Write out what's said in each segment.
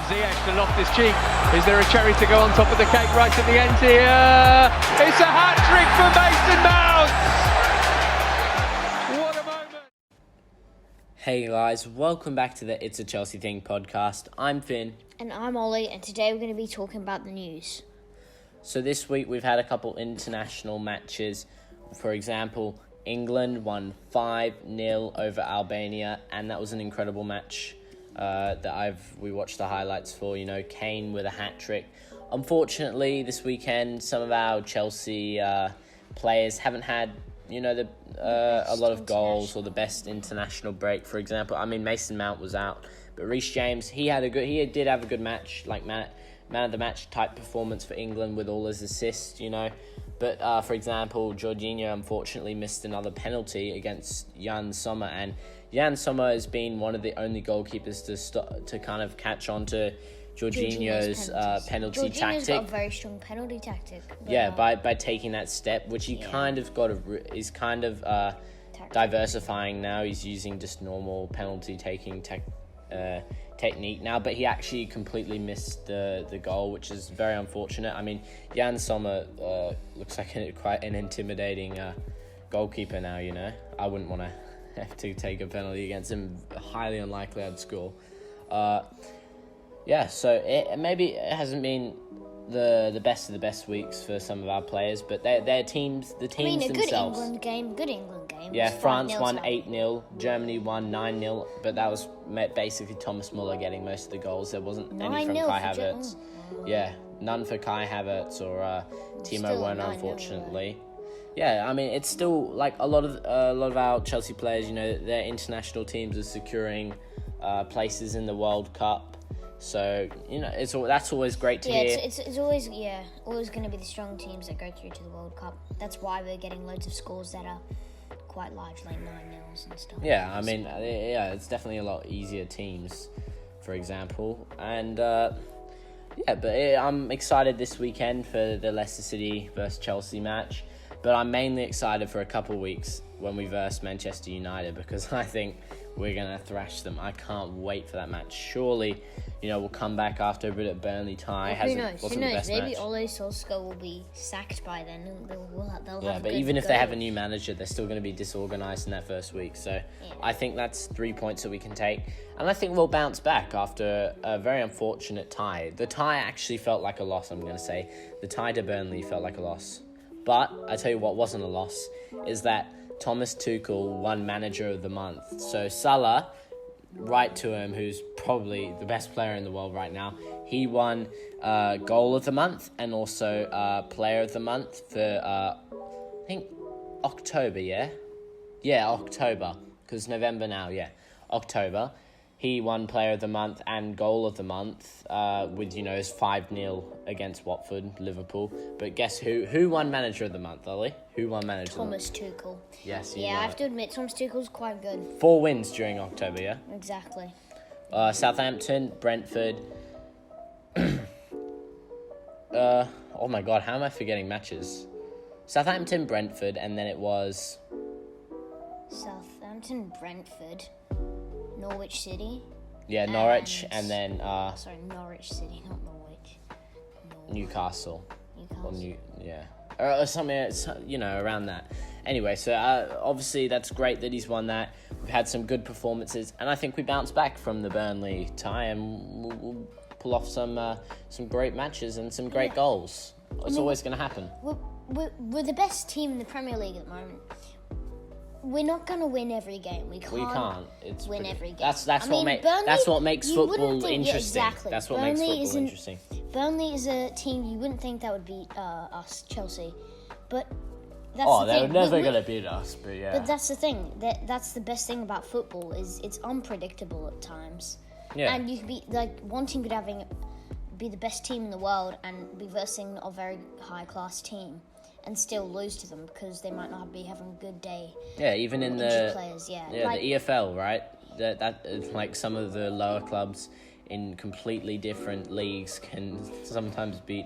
Ziyech to Loftus-Cheek. Is there a cherry to go on top of the cake right at the end here? It's a hat-trick for Mason Mount! What a moment! Hey guys, welcome back to the It's a Chelsea Thing podcast. I'm Finn. And I'm Ollie, and today we're going to be talking about the news. So this week we've had a couple international matches. For example, England won 5-0 over Albania, and that was an incredible match that we watched the highlights for. You know, Kane with a hat-trick. Unfortunately, this weekend, some of our Chelsea players haven't had, a lot of goals or the best international break. For example, Mason Mount was out, but Reece James, he did have a good match, like man of the match type performance for England with all his assists, But for example, Jorginho unfortunately missed another penalty against Jan Sommer, and Jan Sommer has been one of the only goalkeepers to kind of catch on to Jorginho's penalty tactic. Jorginho's got a very strong penalty tactic. Yeah, by taking that step, which he is diversifying now. He's using just normal penalty taking technique now, but he actually completely missed the goal, which is very unfortunate. Jan Sommer looks like quite an intimidating goalkeeper now. I wouldn't want to have to take a penalty against him. Highly unlikely I'd score. So maybe it hasn't been the best of the best weeks for some of our players, but their teams, the teams themselves. Good England game. Yeah, France won 8-0, Germany won 9-0, but that was basically Thomas Muller getting most of the goals. There wasn't any from Kai Havertz. Yeah, none for Kai Havertz or Timo Werner, unfortunately. Yeah, it's still like a lot of our Chelsea players. Their international teams are securing places in the World Cup. So, that's always great to hear. It's always going to be the strong teams that go through to the World Cup. That's why we're getting loads of scores that are quite large, like 9-0s and stuff. Yeah, it's definitely a lot easier teams, for example. And, I'm excited this weekend for the Leicester City versus Chelsea match. But I'm mainly excited for a couple of weeks when we verse Manchester United, because I think we're going to thrash them. I can't wait for that match. Surely, we'll come back after a bit of Burnley tie. Who knows? Maybe Ole Solskjaer will be sacked by then. But even if they have a new manager, they're still going to be disorganised in that first week. So I think that's 3 points that we can take. And I think we'll bounce back after a very unfortunate tie. The tie actually felt like a loss, I'm going to say. The tie to Burnley felt like a loss. But I tell you what wasn't a loss is that Thomas Tuchel won Manager of the Month. So Salah, right to him, who's probably the best player in the world right now, he won Goal of the Month and also Player of the Month for, I think, October, yeah? Yeah, October, because November now, yeah. October. He won Player of the Month and Goal of the Month with, his 5-0 against Watford, Liverpool. But guess who won Manager of the Month, Ollie? Who won Manager of the Month? Thomas Tuchel. Yes, I have to admit, Thomas Tuchel's quite good. 4 wins during October, yeah? Exactly. Southampton, Brentford. Oh my God, how am I forgetting matches? Southampton, Brentford, and then it was... Southampton, Brentford... Norwich City. Yeah, Norwich, and then... Norwich City, not Norwich. Newcastle. Or or something, around that. Anyway, so obviously that's great that he's won that. We've had some good performances, and I think we bounce back from the Burnley tie, and we'll pull off some great matches and some great goals. It's always going to happen. We're the best team in the Premier League at the moment. We're not going to win every game. We can't win every game. That's what makes football interesting. Yeah, exactly. That's what makes football interesting. Burnley is a team you wouldn't think that would beat us, Chelsea. But that's the thing. They're never going to beat us, but yeah. But that's the thing. That's the best thing about football is it's unpredictable at times. Yeah. And you could be like one team could be the best team in the world and be versing a very high class team. And still lose to them because they might not be having a good day. Yeah, even in the players, the EFL, right? That like some of the lower clubs in completely different leagues can sometimes beat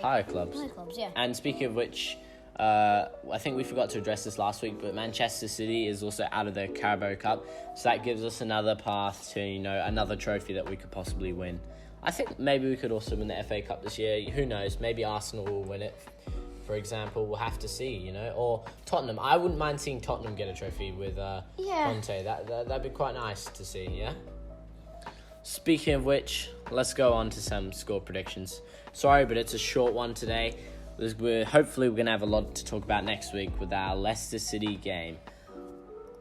higher clubs. Higher clubs, yeah. And speaking of which, I think we forgot to address this last week, but Manchester City is also out of the Carabao Cup, so that gives us another path to another trophy that we could possibly win. I think maybe we could also win the FA Cup this year. Who knows? Maybe Arsenal will win it, for example. We'll have to see, Or Tottenham. I wouldn't mind seeing Tottenham get a trophy with Conte. That'd be quite nice to see, yeah? Speaking of which, let's go on to some score predictions. Sorry, but it's a short one today. Hopefully we're going to have a lot to talk about next week with our Leicester City game.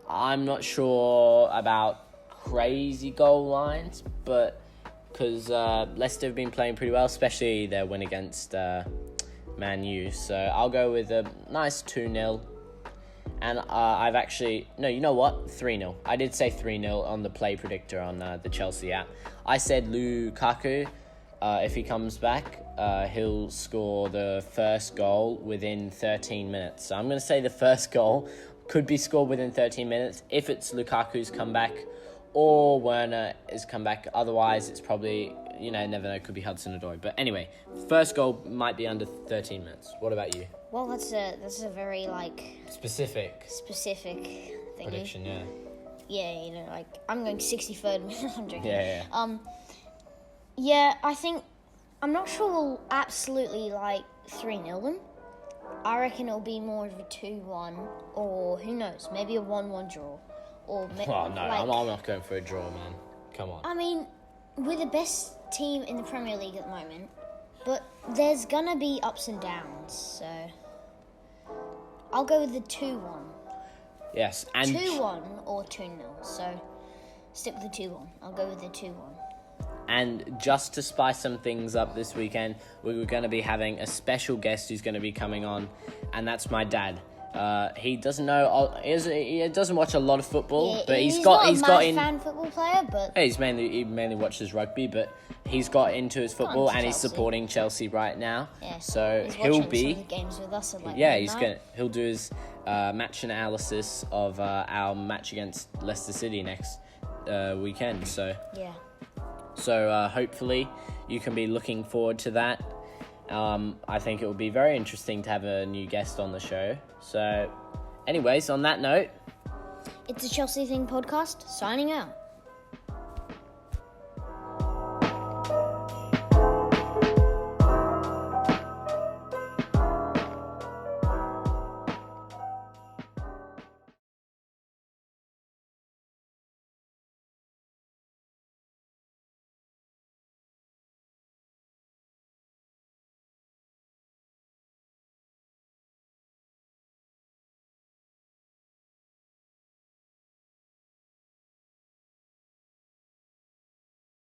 I'm not sure about crazy goal lines, but because Leicester have been playing pretty well, especially their win against Man U. So I'll go with a nice 2-0. And I've actually... No, you know what? 3-0. I did say 3-0 on the play predictor on the Chelsea app. I said Lukaku, if he comes back, he'll score the first goal within 13 minutes. So I'm going to say the first goal could be scored within 13 minutes if it's Lukaku's comeback or Werner is comeback. Otherwise, it's probably... never know, it could be Hudson-Odoi. But anyway, first goal might be under 13 minutes. What about you? Well, that's a very, Specific thingy. Prediction, yeah. Yeah, I'm going 63rd minute. I'm joking. Yeah. Yeah, I think... I'm not sure we'll absolutely, 3-0 them. I reckon it'll be more of a 2-1, or who knows, maybe a 1-1 draw. Or no, I'm not going for a draw, man. Come on. I mean, we're the best team in the Premier League at the moment, but there's gonna be ups and downs, so I'll go with the 2-1. Yes, and 2-1 or 2-0. So stick with the 2-1. I'll go with the 2-1. And just to spice some things up this weekend, we're going to be having a special guest who's going to be coming on, and that's my dad. He doesn't know. He doesn't watch a lot of football, but he's got a fan football player, but he mainly watches rugby, but he's got into his football and he's supporting Chelsea right now. Yeah. So he'll be some of the games with us at he'll do his match analysis of our match against Leicester City next weekend. So yeah. So hopefully you can be looking forward to that. I think it will be very interesting to have a new guest on the show. So anyways, on that note, it's a Chelsea Thing podcast, signing out.